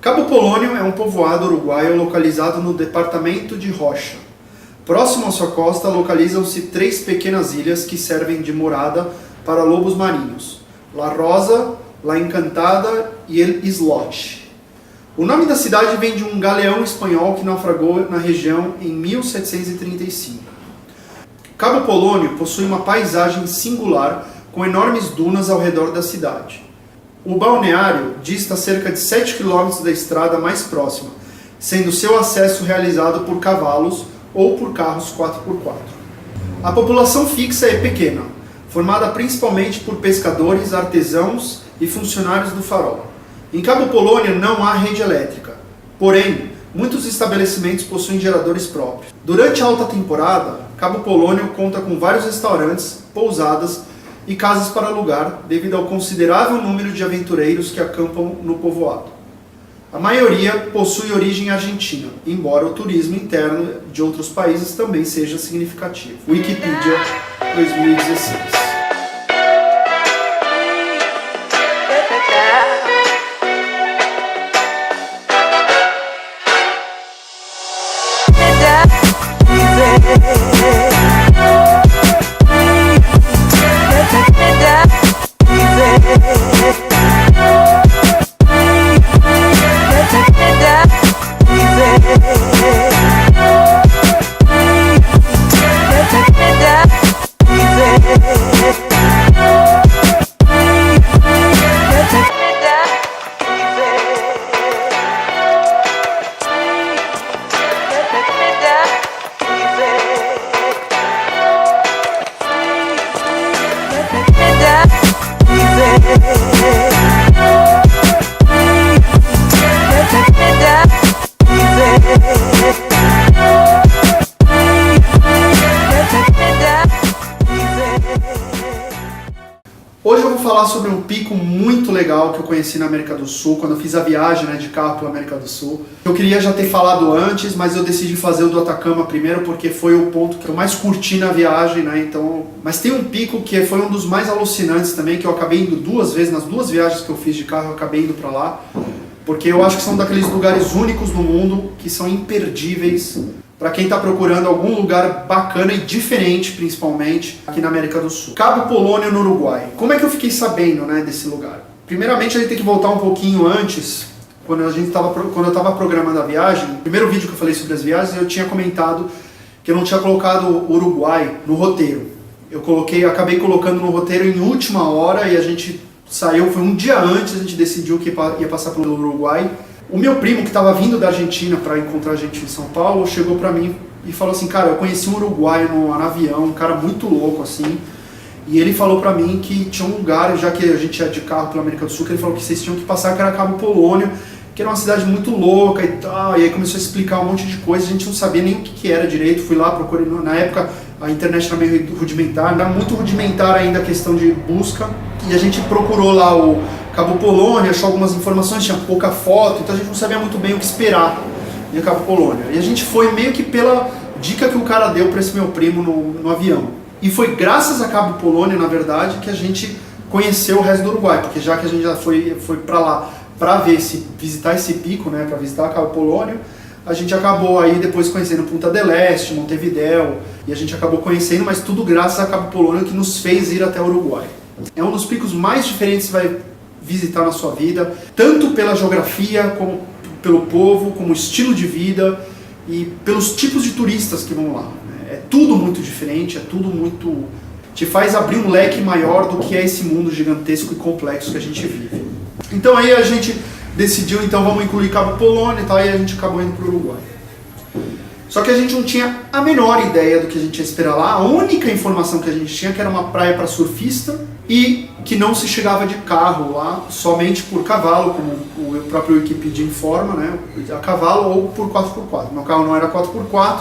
Cabo Polônio é um povoado uruguaio localizado no departamento de Rocha. Próximo à sua costa localizam-se 3 pequenas ilhas que servem de morada para lobos marinhos: La Rosa, La Encantada e El Islote. O nome da cidade vem de um galeão espanhol que naufragou na região em 1735. Cabo Polônio possui uma paisagem singular com enormes dunas ao redor da cidade. O balneário dista cerca de 7 km da estrada mais próxima, sendo seu acesso realizado por cavalos ou por carros 4x4. A população fixa é pequena, formada principalmente por pescadores, artesãos e funcionários do farol. Em Cabo Polônio não há rede elétrica, porém, muitos estabelecimentos possuem geradores próprios. Durante a alta temporada, Cabo Polônio conta com vários restaurantes, pousadas e casas para alugar, devido ao considerável número de aventureiros que acampam no povoado. A maioria possui origem argentina, embora o turismo interno de outros países também seja significativo. Wikipedia 2016. Hoje eu vou falar sobre um pico muito legal que eu conheci na América do Sul, quando eu fiz a viagem de carro pela América do Sul. Eu queria já ter falado antes, mas eu decidi fazer o do Atacama primeiro porque foi o ponto que eu mais curti na viagem, né? Então, mas tem um pico que foi um dos mais alucinantes também, que eu acabei indo 2 vezes, nas 2 viagens que eu fiz de carro eu acabei indo para lá, porque eu acho que são daqueles lugares únicos no mundo que são imperdíveis para quem está procurando algum lugar bacana e diferente, principalmente aqui na América do Sul. Cabo Polônio, no Uruguai. Como é que eu fiquei sabendo, né, desse lugar? Primeiramente, a gente tem que voltar um pouquinho antes, quando eu estava programando a viagem. No primeiro vídeo que eu falei sobre as viagens, eu tinha comentado que eu não tinha colocado o Uruguai no roteiro. Acabei colocando no roteiro em última hora e a gente saiu, foi um dia antes, a gente decidiu que ia passar pelo Uruguai. O meu primo, que estava vindo da Argentina para encontrar a gente em São Paulo, chegou para mim e falou assim: cara, eu conheci um uruguaio no avião, um cara muito louco assim, e ele falou para mim que tinha um lugar, já que a gente ia de carro pela América do Sul, que ele falou que vocês tinham que passar, que era Cabo Polônio, que era uma cidade muito louca e tal, e aí começou a explicar um monte de coisa, a gente não sabia nem o que era direito, fui lá, procurei, na época a internet era meio rudimentar, era muito rudimentar ainda a questão de busca, e a gente procurou lá o Cabo Polônio, achou algumas informações, tinha pouca foto, então a gente não sabia muito bem o que esperar em Cabo Polônio. E a gente foi meio que pela dica que o cara deu para esse meu primo no avião. E foi graças a Cabo Polônio, na verdade, que a gente conheceu o resto do Uruguai, porque já que a gente já foi para lá para visitar esse pico, né, para visitar Cabo Polônio, a gente acabou aí depois conhecendo Punta del Este, Montevidéu, e a gente acabou conhecendo, mas tudo graças a Cabo Polônio, que nos fez ir até o Uruguai. É um dos picos mais diferentes que você vai visitar na sua vida, tanto pela geografia, como pelo povo, como estilo de vida e pelos tipos de turistas que vão lá. É tudo muito diferente, é tudo muito... te faz abrir um leque maior do que é esse mundo gigantesco e complexo que a gente vive. Então aí a gente decidiu, então vamos incluir Cabo Polônio e tal, e a gente acabou indo para o Uruguai. Só que a gente não tinha a menor ideia do que a gente ia esperar lá. A única informação que a gente tinha que era uma praia para surfista e que não se chegava de carro lá, somente por cavalo, como o próprio Wikipedia informa, né? A cavalo ou por 4x4. Meu carro não era 4x4,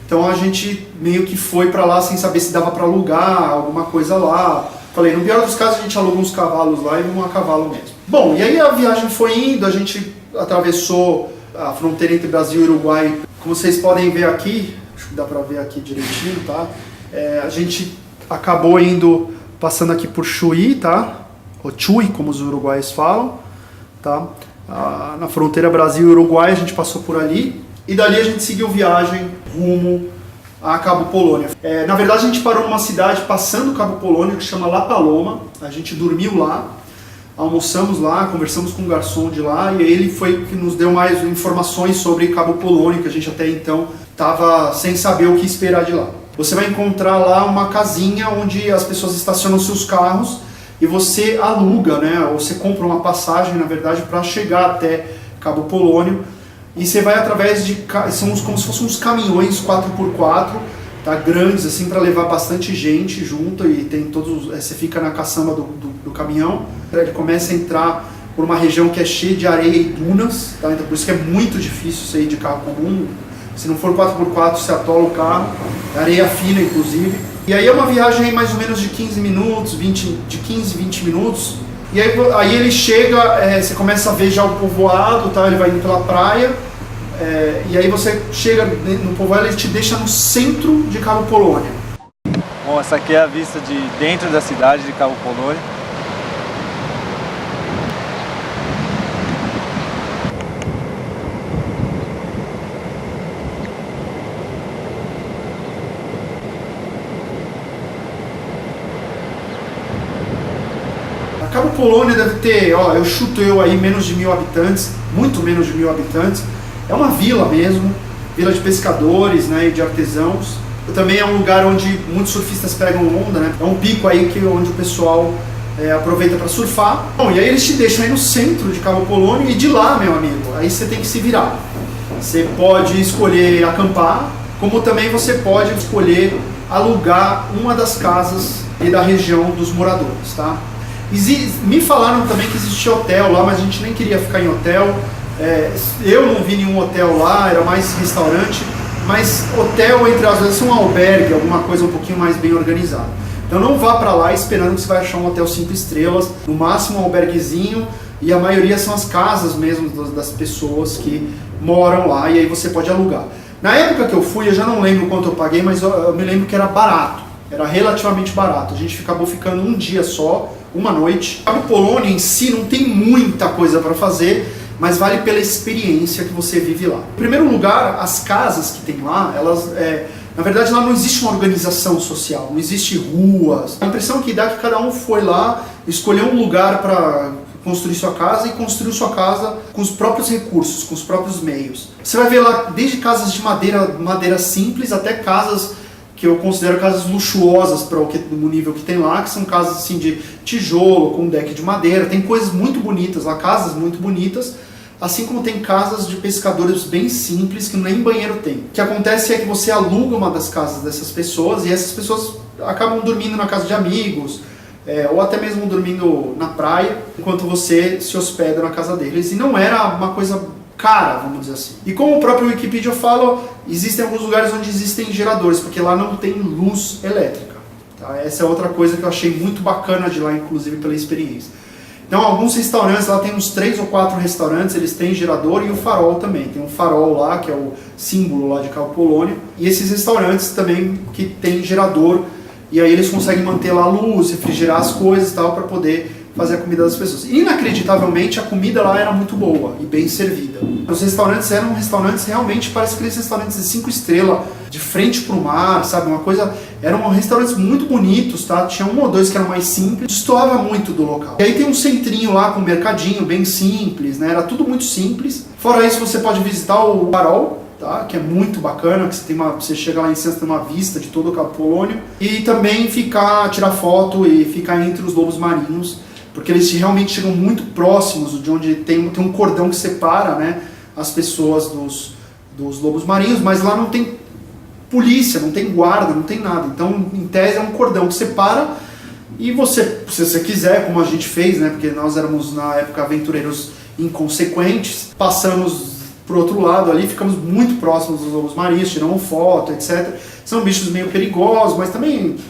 então a gente meio que foi para lá sem saber se dava para alugar alguma coisa lá. Falei, no pior dos casos a gente alugou uns cavalos lá e vamos a cavalo mesmo. Bom, e aí a viagem foi indo, a gente atravessou a fronteira entre Brasil e Uruguai. Como vocês podem ver aqui, acho que dá para ver aqui direitinho, tá? A gente acabou passando aqui por Chuí, tá? Ou Chuy, como os uruguaios falam, tá? na fronteira Brasil e Uruguai, a gente passou por ali, e dali a gente seguiu viagem rumo a Cabo Polônia. Na verdade a gente parou numa cidade passando Cabo Polônia que chama La Paloma, a gente dormiu lá, almoçamos lá, conversamos com o garçom de lá, e ele foi que nos deu mais informações sobre Cabo Polônia, que a gente até então estava sem saber o que esperar de lá. Você vai encontrar lá uma casinha onde as pessoas estacionam seus carros e você aluga, né, ou você compra uma passagem, na verdade, para chegar até Cabo Polônia, e você vai através de, são como se fossem uns caminhões 4x4, tá, grandes assim, para levar bastante gente junto, e tem todos, você fica na caçamba do caminhão, ele começa a entrar por uma região que é cheia de areia e dunas, tá, então por isso que é muito difícil você ir de carro comum, se não for 4x4 você atola o carro, areia fina inclusive, e aí é uma viagem mais ou menos de 15 minutos, de 15, 20 minutos, e aí ele chega, você começa a ver já o povoado, tá, ele vai indo pela praia, e aí você chega no povoado, ele te deixa no centro de Cabo Polônia. Bom, essa aqui é a vista de dentro da cidade de Cabo Polônia. Cabo Polônia deve ter, eu chuto aí menos de 1000 habitantes, muito menos de 1000 habitantes. É uma vila mesmo, vila de pescadores, né, e de artesãos. Também é um lugar onde muitos surfistas pegam onda, né? É um pico aí onde o pessoal aproveita para surfar. Bom, e aí eles te deixam aí no centro de Cabo Polônia, e de lá, meu amigo, aí você tem que se virar. Você pode escolher acampar, como também você pode escolher alugar uma das casas da região dos moradores, tá? Me falaram também que existia hotel lá, mas a gente nem queria ficar em hotel. Eu não vi nenhum hotel lá, era mais restaurante, mas hotel, entre as vezes, um albergue, alguma coisa um pouquinho mais bem organizada. Então não vá para lá esperando que você vai achar um hotel 5 estrelas, no máximo um alberguezinho, e a maioria são as casas mesmo das pessoas que moram lá, e aí você pode alugar. Na época que eu fui, eu já não lembro quanto eu paguei, mas eu me lembro que era barato, era relativamente barato. A gente acabou ficando um dia só, uma noite. Cabo Polônia em si não tem muita coisa para fazer, mas vale pela experiência que você vive lá. Em primeiro lugar, as casas que tem lá, na verdade lá não existe uma organização social, não existe ruas. A impressão que dá é que cada um foi lá, escolheu um lugar para construir sua casa e construiu sua casa com os próprios recursos, com os próprios meios. Você vai ver lá desde casas de madeira simples até casas que eu considero casas luxuosas para o nível que tem lá, que são casas assim de tijolo, com deck de madeira. Tem coisas muito bonitas lá, casas muito bonitas, assim como tem casas de pescadores bem simples que nem banheiro tem. O que acontece é que você aluga uma das casas dessas pessoas, e essas pessoas acabam dormindo na casa de amigos, ou até mesmo dormindo na praia, enquanto você se hospeda na casa deles. E não era uma coisa cara, vamos dizer assim. E como o próprio Wikipedia fala, existem alguns lugares onde existem geradores, porque lá não tem luz elétrica. Tá? Essa é outra coisa que eu achei muito bacana de lá, inclusive pela experiência. Então, alguns restaurantes, lá tem uns 3 ou 4 restaurantes, eles têm gerador, e o farol também. Tem um farol lá, que é o símbolo lá de Cabo Polônia. E esses restaurantes também que tem gerador, e aí eles conseguem manter lá a luz, refrigerar as coisas e tal, para poder fazer a comida das pessoas. Inacreditavelmente, a comida lá era muito boa e bem servida. Os restaurantes eram restaurantes realmente, parece aqueles restaurantes de 5 estrelas, de frente para o mar, sabe? Uma coisa, eram restaurantes muito bonitos, tá? Tinha um ou dois que eram mais simples, destoava muito do local. E aí tem um centrinho lá com um mercadinho bem simples, né? Era tudo muito simples. Fora isso, você pode visitar o farol, tá? Que é muito bacana, que você chega lá em cima, você tem uma vista de todo o Cabo Polônia. E também tirar foto e ficar entre os lobos marinhos, porque eles realmente chegam muito próximos de onde tem um cordão que separa, né, as pessoas dos lobos marinhos, mas lá não tem polícia, não tem guarda, não tem nada. Então, em tese, é um cordão que separa, e você, se você quiser, como a gente fez, né, porque nós éramos na época aventureiros inconsequentes, passamos pro outro lado ali, ficamos muito próximos dos lobos marinhos, tiramos foto, etc. São bichos meio perigosos,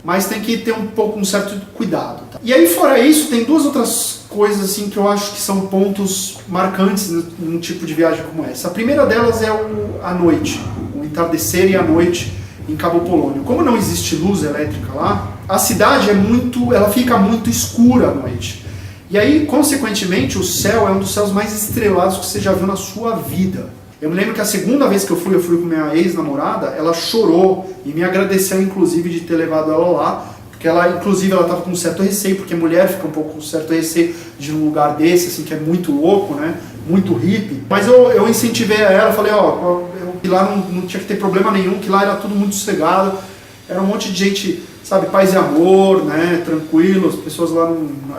mas tem que ter um certo cuidado. Tá? E aí, fora isso, tem duas outras coisas assim que eu acho que são pontos marcantes num tipo de viagem como essa. A primeira delas é a noite, o entardecer e a noite em Cabo Polônia. Como não existe luz elétrica lá, a cidade ela fica muito escura à noite. E aí, consequentemente, o céu é um dos céus mais estrelados que você já viu na sua vida. Eu me lembro que a segunda vez que eu fui com minha ex-namorada, ela chorou e me agradeceu, inclusive, de ter levado ela lá, porque ela, inclusive, ela estava com um certo receio, porque mulher fica um pouco com um certo receio de ir num lugar desse, assim, que é muito louco, né? Muito hippie. Mas eu incentivei a ela, falei, que lá não tinha que ter problema nenhum, que lá era tudo muito sossegado, era um monte de gente, sabe, paz e amor, né? Tranquilo, as pessoas lá,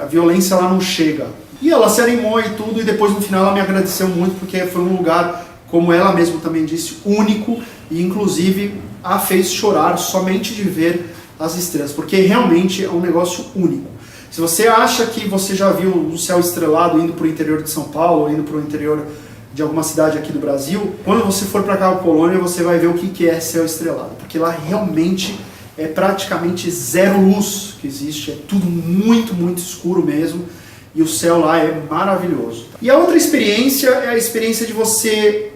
a violência lá não chega. E ela se animou e tudo, e depois no final ela me agradeceu muito, porque foi um lugar, como ela mesma também disse, único, e inclusive a fez chorar somente de ver as estrelas, porque realmente é um negócio único. Se você acha que você já viu um céu estrelado indo para o interior de São Paulo, ou indo para o interior de alguma cidade aqui do Brasil, quando você for para Cabo Polônio você vai ver o que é céu estrelado, porque lá realmente é praticamente zero luz que existe, é tudo muito, muito escuro mesmo, e o céu lá é maravilhoso. E a outra experiência é a experiência de você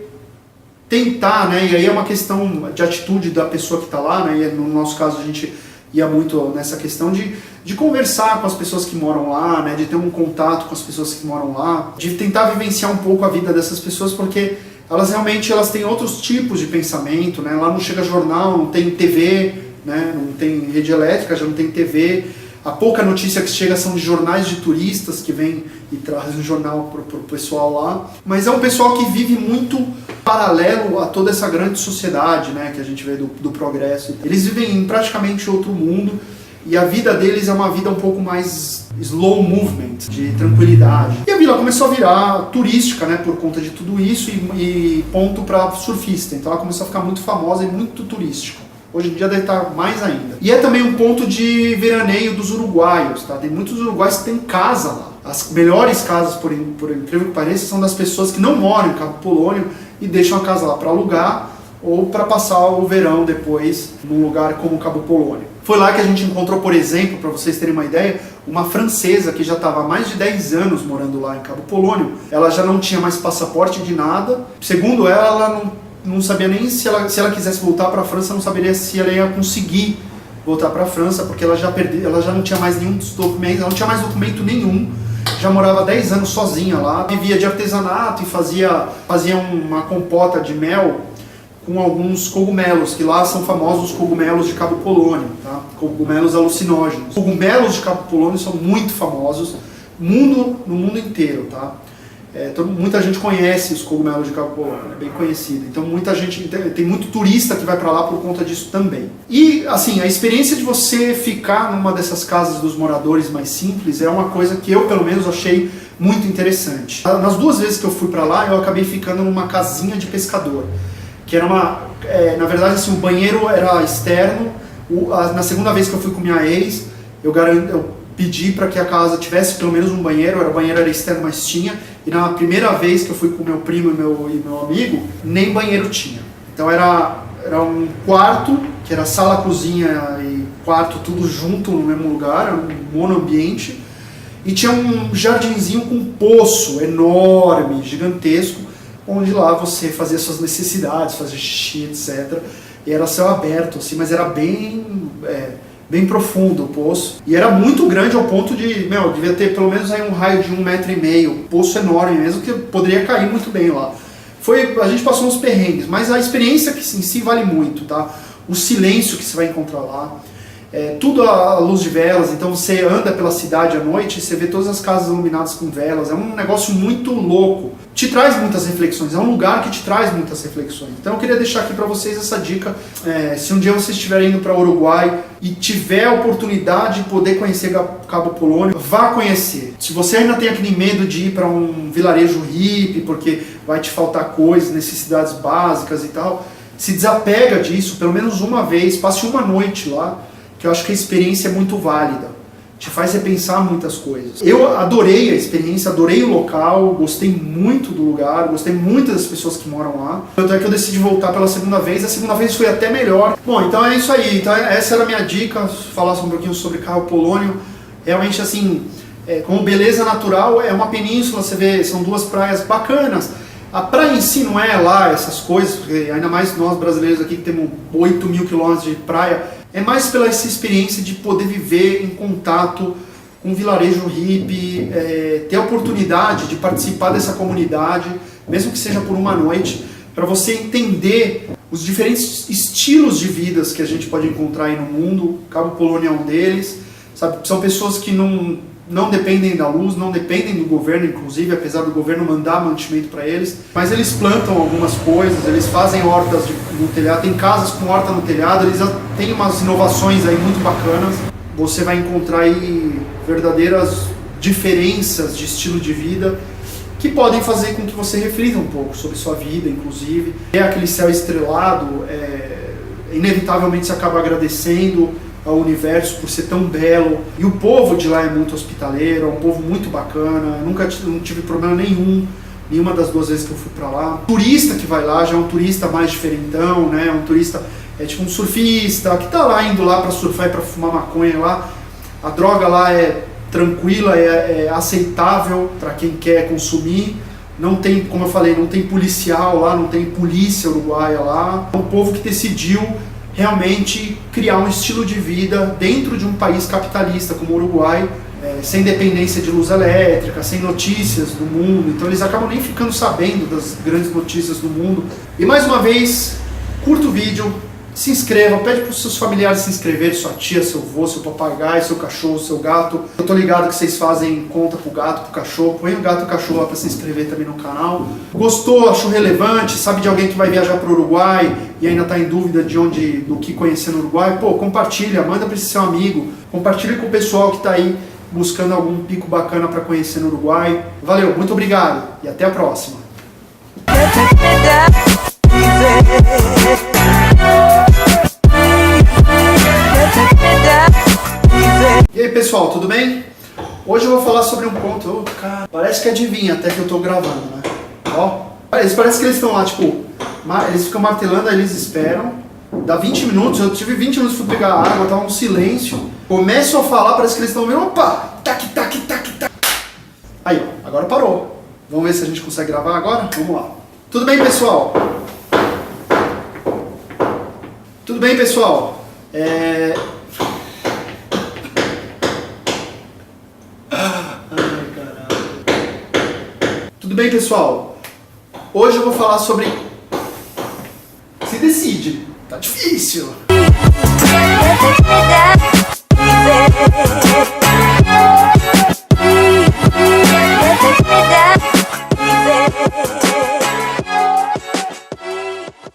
tentar, né, e aí é uma questão de atitude da pessoa que está lá, né, e no nosso caso a gente ia muito nessa questão de conversar com as pessoas que moram lá, né, de ter um contato com as pessoas que moram lá, de tentar vivenciar um pouco a vida dessas pessoas, porque elas realmente têm outros tipos de pensamento, né, lá não chega jornal, não tem TV, né, não tem rede elétrica, já não tem TV, a pouca notícia que chega são de jornais de turistas que vêm e trazem o jornal para o pessoal lá, mas é um pessoal que vive muito paralelo a toda essa grande sociedade, né, que a gente vê do progresso. Eles vivem em praticamente outro mundo e a vida deles é uma vida um pouco mais slow movement, de tranquilidade. E a vila começou a virar turística, né, por conta de tudo isso e ponto para surfista, então ela começou a ficar muito famosa e muito turística. Hoje em dia deve estar mais ainda. E é também um ponto de veraneio dos uruguaios, tá? Tem muitos uruguaios que têm casa lá. As melhores casas, por incrível que pareça, são das pessoas que não moram em Cabo Polônio e deixam a casa lá para alugar ou para passar o verão depois num lugar como Cabo Polônio. Foi lá que a gente encontrou, por exemplo, para vocês terem uma ideia, uma francesa que já estava há mais de 10 anos morando lá em Cabo Polônio. Ela já não tinha mais passaporte de nada. Segundo ela não sabia nem se ela quisesse voltar para a França, não saberia se ela ia conseguir voltar para a França, porque ela já não tinha mais nenhum dos documentos, ela não tinha mais documento nenhum, já morava 10 anos sozinha lá, vivia de artesanato e fazia uma compota de mel com alguns cogumelos, que lá são famosos os cogumelos de Cabo Polônio, tá? Cogumelos alucinógenos. Os cogumelos de Cabo Polônio são muito famosos no mundo inteiro, tá? Muita gente conhece os cogumelos de Cabo Polônio, é bem conhecido. Então tem muito turista que vai para lá por conta disso também. E assim, a experiência de você ficar numa dessas casas dos moradores mais simples é uma coisa que eu pelo menos achei muito interessante. Nas 2 vezes que eu fui para lá, eu acabei ficando numa casinha de pescador, que era na verdade assim, o banheiro era externo. Na segunda vez que eu fui com minha ex, eu pedi para que a casa tivesse pelo menos um banheiro, o banheiro era externo, mas tinha. E na primeira vez que eu fui com meu primo e meu amigo, nem banheiro tinha. Então era um quarto, que era sala, cozinha e quarto, tudo junto no mesmo lugar, era um monoambiente. E tinha um jardinzinho com um poço enorme, gigantesco, onde lá você fazia suas necessidades, fazia xixi, etc. E era céu aberto, assim, mas era bem profundo o poço, e era muito grande ao ponto de, devia ter pelo menos aí um raio de 1,5 metro, poço enorme mesmo, que poderia cair muito bem lá. A gente passou uns perrengues, mas a experiência que em si vale muito, tá? O silêncio que você vai encontrar lá, tudo à luz de velas, então você anda pela cidade à noite e você vê todas as casas iluminadas com velas, é um negócio muito louco. Te traz muitas reflexões, é um lugar que te traz muitas reflexões. Então eu queria deixar aqui para vocês essa dica, se um dia vocês estiverem indo para o Uruguai e tiver a oportunidade de poder conhecer Cabo Polônio, vá conhecer. Se você ainda tem aquele medo de ir para um vilarejo hippie, porque vai te faltar coisas, necessidades básicas e tal, se desapega disso, pelo menos uma vez, passe uma noite lá, que eu acho que a experiência é muito válida, te faz repensar muitas coisas. Eu adorei a experiência, adorei o local, gostei muito do lugar, gostei muito das pessoas que moram lá. Tanto é que eu decidi voltar pela segunda vez, a segunda vez foi até melhor. Bom, então é isso aí, então essa era a minha dica, falar um pouquinho sobre Cabo Polônio. Realmente assim, como beleza natural, é uma península, você vê, são 2 praias bacanas. A praia em si não é lá essas coisas, porque ainda mais nós brasileiros aqui que temos 8.000 quilômetros de praia, é mais pela essa experiência de poder viver em contato um vilarejo hippie, ter a oportunidade de participar dessa comunidade, mesmo que seja por uma noite, para você entender os diferentes estilos de vidas que a gente pode encontrar aí no mundo. Cabo Polônia é um deles, sabe? São pessoas que não dependem da luz, não dependem do governo, inclusive, apesar do governo mandar mantimento para eles, mas eles plantam algumas coisas, eles fazem hortas no telhado, tem casas com horta no telhado, eles têm umas inovações aí muito bacanas. Você vai encontrar aí verdadeiras diferenças de estilo de vida que podem fazer com que você reflita um pouco sobre sua vida, inclusive. Aquele céu estrelado, inevitavelmente você acaba agradecendo ao universo por ser tão belo. E o povo de lá é muito hospitaleiro, é um povo muito bacana. Eu não tive problema nenhuma das 2 vezes que eu fui pra lá. O turista que vai lá já é um turista mais diferentão, né? Um turista, tipo um surfista, que tá lá indo lá pra surfar e pra fumar maconha lá. A droga lá é tranquila, é aceitável para quem quer consumir. Não tem, como eu falei, não tem policial lá, não tem polícia uruguaia lá. É um povo que decidiu realmente criar um estilo de vida dentro de um país capitalista como o Uruguai, sem dependência de luz elétrica, sem notícias do mundo. Então eles acabam nem ficando sabendo das grandes notícias do mundo. E mais uma vez, curta o vídeo, se inscreva, pede para os seus familiares se inscreverem, sua tia, seu avô, seu papagaio, seu cachorro, seu gato. Eu tô ligado que vocês fazem conta pro gato, pro cachorro. Põe o gato e o cachorro lá para se inscrever também no canal. Gostou, achou relevante, sabe de alguém que vai viajar para o Uruguai e ainda está em dúvida do que conhecer no Uruguai? Pô, compartilha, manda para esse seu amigo. Compartilha com o pessoal que está aí buscando algum pico bacana para conhecer no Uruguai. Valeu, muito obrigado e até a próxima. E aí pessoal, tudo bem? Hoje eu vou falar sobre um ponto, cara, parece que adivinha até que eu tô gravando, né? Ó, parece que eles estão lá, tipo, eles ficam martelando, aí eles esperam, dá 20 minutos, eu tive 20 minutos pra pegar água, tava um silêncio, começo a falar, parece que eles estão vendo, opa, tac, tac, tac, tac. Aí ó, agora parou. Vamos ver se a gente consegue gravar agora? Vamos lá. Tudo bem pessoal? Tudo bem pessoal? Tudo bem, pessoal? Hoje eu vou falar sobre... Se decide, tá difícil.